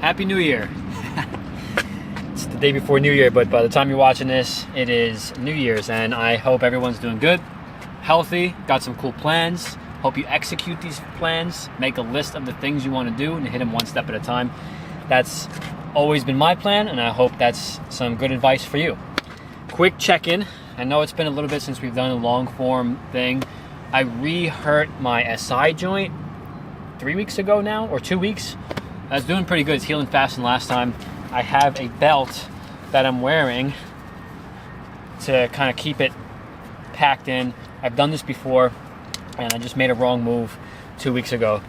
Happy New Year. It's the day before New Year, but by the time you're watching this, it is New Year's, and I hope everyone's doing good, healthy, got some cool plans. Hope you execute these plans, make a list of the things you want to do and hit them one step at a time. That's always been my plan, and I hope that's some good advice for you. Quick check-in. I know it's been a little bit since we've done a long form thing. I re-hurt my SI joint 3 weeks ago now, or 2 weeks. I was doing pretty good. It's healing faster than last time. I have a belt that I'm wearing to kind of keep it packed in. I've done this before, and I just made a wrong move 2 weeks ago.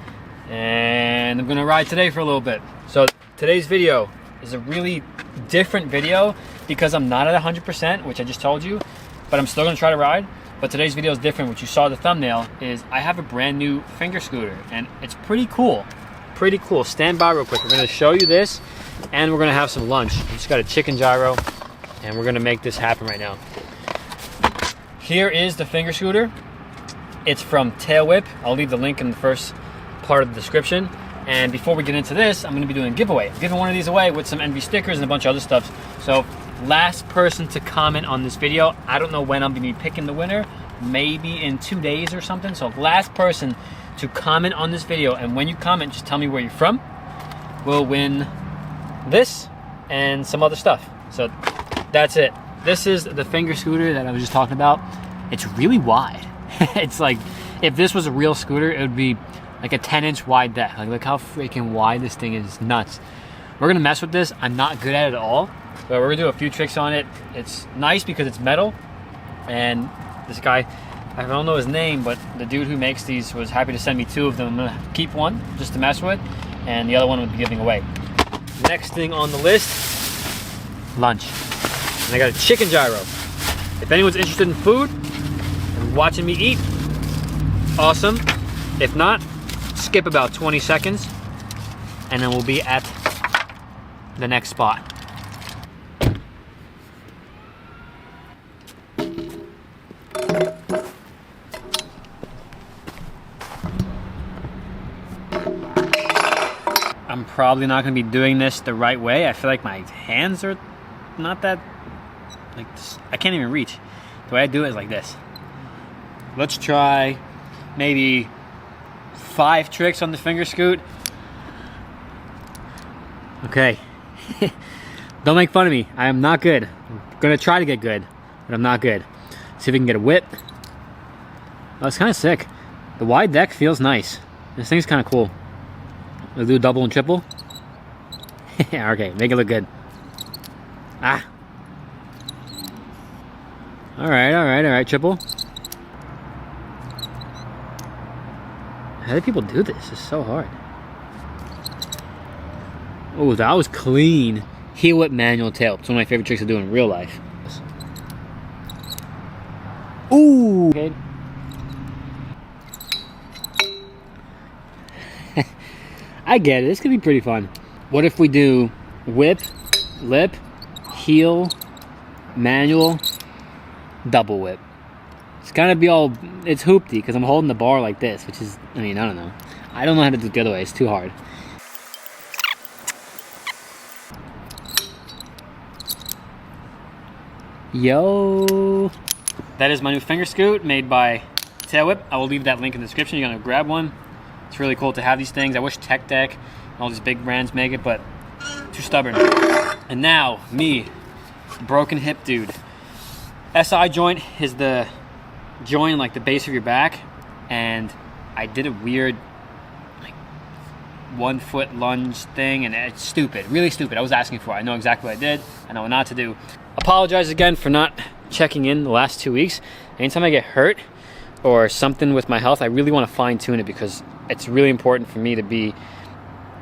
And I'm gonna ride today for a little bit. So today's video is a really different video because I'm not at 100%, which I just told you, but I'm still gonna try to ride. But today's video is different. What you saw in the thumbnail is I have a brand new finger scooter, and it's pretty cool. Pretty cool. Stand by real quick. We're gonna show you this, and we're gonna have some lunch. We just got a chicken gyro, and we're gonna make this happen right now. Here is the finger scooter. It's from Tail Whip. I'll leave the link in the first part of the description. And before we get into this, I'm gonna be doing a giveaway. I'm giving one of these away with some Envy stickers and a bunch of other stuff. So last person to comment on this video, I don't know when I'm gonna be picking the winner, maybe in 2 days or something. So last person to comment on this video, and when you comment, just tell me where you're from, will win this and some other stuff. So that's it. This is the finger scooter that I was just talking about. It's really wide. It's like, if this was a real scooter, it would be like a 10-inch wide deck. Like, look how freaking wide this thing is. Nuts. We're gonna mess with this. I'm not good at it at all, but we're gonna do a few tricks on it. It's nice because it's metal, and this guy, I don't know his name, but the dude who makes these was happy to send me 2 of them. I'm gonna keep one just to mess with, and the other one would be giving away. Next thing on the list, lunch. And I got a chicken gyro. If anyone's interested in food and watching me eat, awesome. If not, skip about 20 seconds, and then we'll be at the next spot. I'm probably not going to be doing this the right way. I feel like my hands are not that, like this. I can't even reach. The way I do it is like this. Let's try maybe 5 tricks on the finger scoot. Okay. Don't make fun of me. I am not good. I'm going to try to get good, but I'm not good. See if we can get a whip. Oh, it's kind of sick. The wide deck feels nice. This thing's kind of cool. We'll do double and triple. Okay, make it look good. Ah. Alright, triple. How do people do this? It's so hard. Oh, that was clean. Heel whip manual tail. It's one of my favorite tricks to do in real life. Ooh. Okay. I get it. This could be pretty fun. What if we do whip, lip, heel, manual, double whip? It's gonna be all, it's hoopty because I'm holding the bar like this, which is, I mean, I don't know. I don't know how to do it the other way. It's too hard. Yo. That is my new finger scoot made by Tail Whip. I will leave that link in the description. You're gonna grab one. It's really cool to have these things. I wish Tech Deck and all these big brands make it, but too stubborn. And now, me, broken hip dude. SI joint is the joint like the base of your back, and I did a weird like 1 foot lunge thing, and it's stupid, really stupid. I was asking for it. I know exactly what I did. I know what not to do. Apologize again for not checking in the last 2 weeks. Anytime I get hurt or something with my health, I really want to fine tune it because it's really important for me to be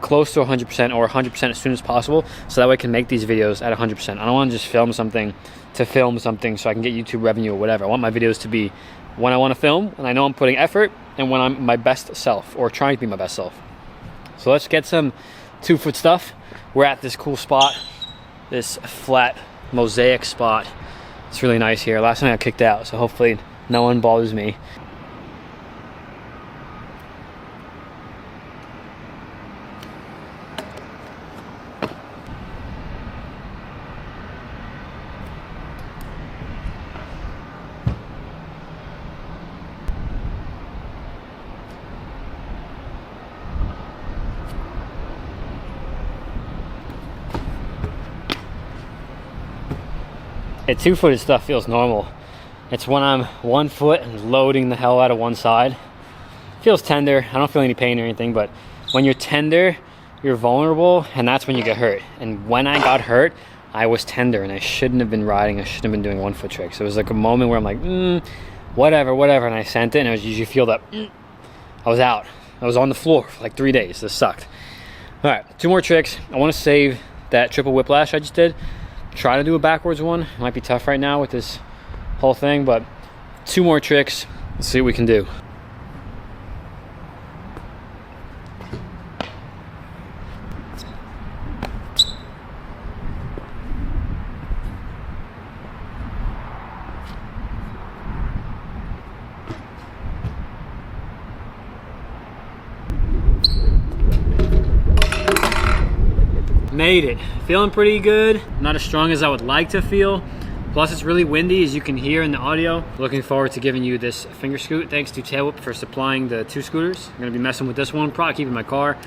close to 100% or 100% as soon as possible, so that way I can make these videos at 100%. I don't want to just film something to film something so I can get YouTube revenue or whatever. I want my videos to be when I want to film, and I know I'm putting effort, and when I'm my best self, or trying to be my best self. So let's get some 2 foot stuff. We're at this cool spot, this flat mosaic spot. It's really nice here. Last time I got kicked out, so hopefully no one bothers me. Okay, 2-footed stuff feels normal. It's when I'm 1 foot and loading the hell out of one side. Feels tender. I don't feel any pain or anything, but when you're tender, you're vulnerable, and that's when you get hurt. And when I got hurt, I was tender, and I shouldn't have been riding. I shouldn't have been doing 1-foot tricks. So it was like a moment where I'm like, whatever, and I sent it, and you feel that I was out. I was on the floor for like 3 days. This sucked. All right, 2 more tricks. I want to save that triple whiplash I just did. Try to do a backwards one. It might be tough right now with this whole thing, but 2 more tricks. Let's see what we can do. Made it. Feeling pretty good. Not as strong as I would like to feel. Plus it's really windy, as you can hear in the audio. Looking forward to giving you this finger scoot. Thanks to Tailwhip for supplying the 2 scooters. I'm gonna be messing with this one, probably keep it in my car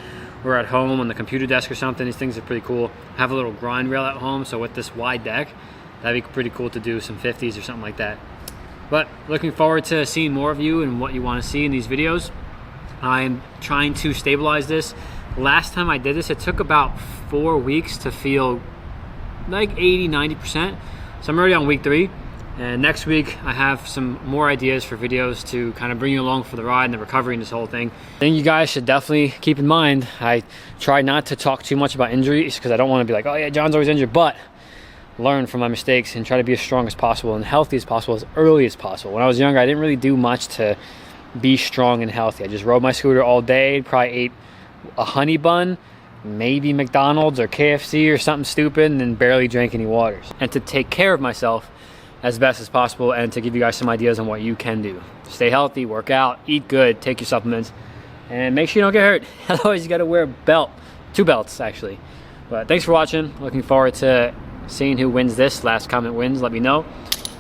or at home on the computer desk or something. These things are pretty cool. I have a little grind rail at home, so with this wide deck, that'd be pretty cool to do some 50s or something like that. But looking forward to seeing more of you and what you want to see in these videos. I'm trying to stabilize this. Last time I did this, it took about 4 weeks to feel like 80-90%. So I'm already on week 3, and next week I have some more ideas for videos to kind of bring you along for the ride and the recovery and this whole thing. I think you guys should definitely keep in mind, I try not to talk too much about injuries because I don't want to be like, oh yeah, John's always injured, but learn from my mistakes and try to be as strong as possible and healthy as possible as early as possible. When I was younger, I didn't really do much to be strong and healthy. I just rode my scooter all day, probably ate a honey bun, maybe McDonald's or KFC or something stupid, and then barely drank any waters. And to take care of myself as best as possible and to give you guys some ideas on what you can do. Stay healthy, work out, eat good, take your supplements, and make sure you don't get hurt. Otherwise you gotta wear a belt, 2 belts actually. But thanks for watching. Looking forward to seeing who wins this. Last comment wins, let me know.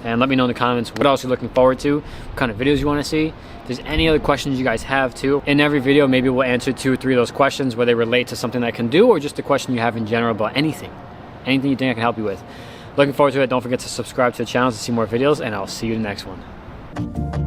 And let me know in the comments what else you're looking forward to, what kind of videos you want to see. If there's any other questions you guys have too. In every video, maybe we'll answer 2 or 3 of those questions where they relate to something that I can do or just a question you have in general about anything. Anything you think I can help you with. Looking forward to it. Don't forget to subscribe to the channel to see more videos, and I'll see you in the next one.